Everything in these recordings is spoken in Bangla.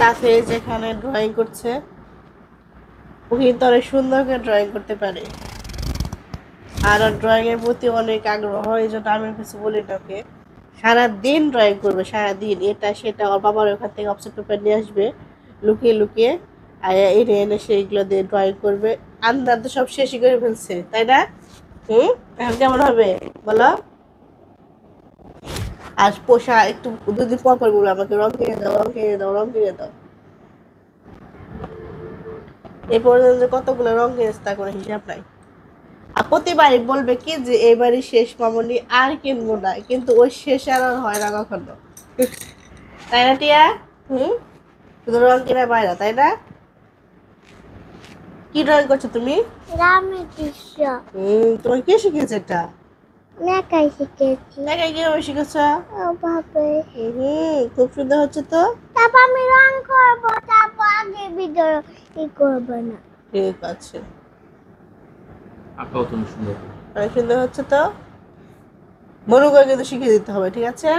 তাতে যেখানে ড্রয়িং করছে ও কিন্তু অনেক সুন্দর করে ড্রয়িং করতে পারে, আর ড্রয়িং এর প্রতি অনেক আগ্রহ, এই জন্য আমি কিছু বলি না ওকে। সারাদিন ড্রয়িং করবে, সারাদিন এটা সেটা, ওর বাবার ওখান থেকে অফসেট পেপার নিয়ে আসবে লুকিয়ে লুকিয়ে, আর এনে এনে সেইগুলো দিয়ে ড্রয়িং করবে। আন্দাজ তো সব শেষই করে ফেলছে, তাই না? এখন কেমন হবে বলো? আর পোষা একটু দুদিন পর পর বলবো আমাকে রং কিনে দাও, রং কিনে দাও, রং কিনে দাও। এই পর্যন্ত কতগুলো রং কিনেছে তা কোনো হিসাব নাই। আর প্রতিবারই বলবে কি যে এবারই শেষ মামনি, আর কিনবো না, কিন্তু ওই শেষ আর হয় না কখনো। তাই না টিয়া? হুম, শুধু রং কিনা বাইরা, তাই না? কি ড্রয়িং করছো তুমি? রামের দৃশ্য। তোমার কে শিখেছে এটা? নেকাই শিখেছি। নেকাই কিভাবে শিখেছো? ওভাবে। খুব সুন্দর হচ্ছে তো। তারপর আমি রং করবো, তারপর আগে ভিডিও করবো না। ঠিক আছে, আঁকাও তুমি সুন্দর। অনেক সুন্দর হচ্ছে তো। মনে করে কিন্তু শিখিয়ে দিতে হবে, ঠিক আছে?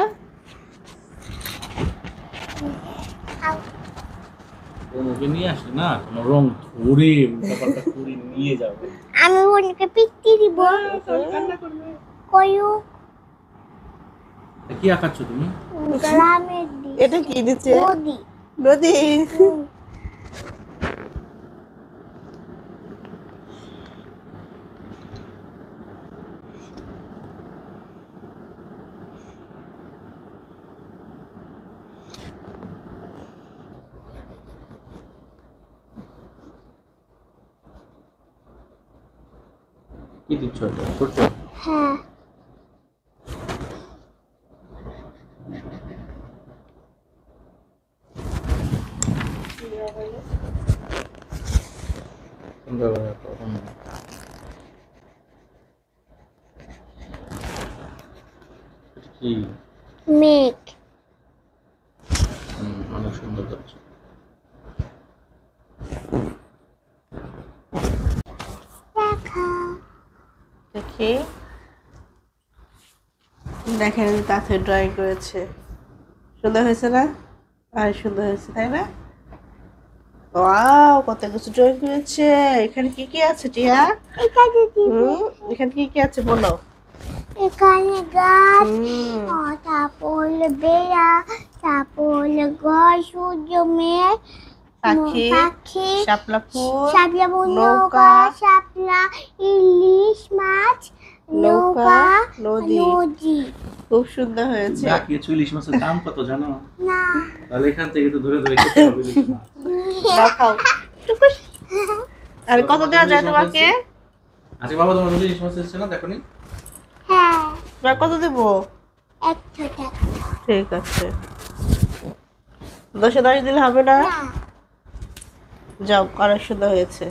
ওকে নিয়ে আসলে না কোনো রং ধরে ব্যাপারটা করে নিয়ে যাবে। আমি ওনাকে পিটি দিব। কয়ু কি আঁকাচ্ছ তুমি? রামের দৃশ্য। এটা কি দিচ্ছে? নদী। নদী। কি দিচ্ছ এটা করছো? হ্যাঁ। সুন্দর কি মেঘ। অনেক সুন্দর হচ্ছে। দেখা। দেখি, দেখেন কাছে ড্রয়িং করেছে, সুন্দর হয়েছে না? আর সুন্দর হয়েছে, তাই না? ওয়াও, কত কিছু ড্রয়িং করেছে। এখানে কি কি আছে টিয়া? এখানে এখানে কি কি আছে বলো? এখানে গাছ, হুম, তারপর হলো বেড়া, তারপর হলো ঘর, সূর্য, মেঘ, পাখি, পাখি, শাপলা ফুল, শাপলা ফুল, নৌকা, নৌকা, শাপলা, ইলিশ মাছ, নৌকা, নৌকা, নদী। নদী। খুব সুন্দর হয়েছে। বাকি ইলিশ মাছের দাম কত জানো? না। তাহলে এখান থেকে তো ধরে ধরে খেতে হবে ইলিশ মাছ। দাও খাও। টুকুস। আর কত দেওয়া যায় তোমাকে? আচ্ছা বাবা, তোমার ইলিশ মাছ এসেছে না, দেখো নি? হ্যাঁ। তোমার কত দেবো? 100 টাকা। ঠিক আছে, 10 10 দিলে হবে না? না। যাও, অনেক সুন্দর হয়েছে।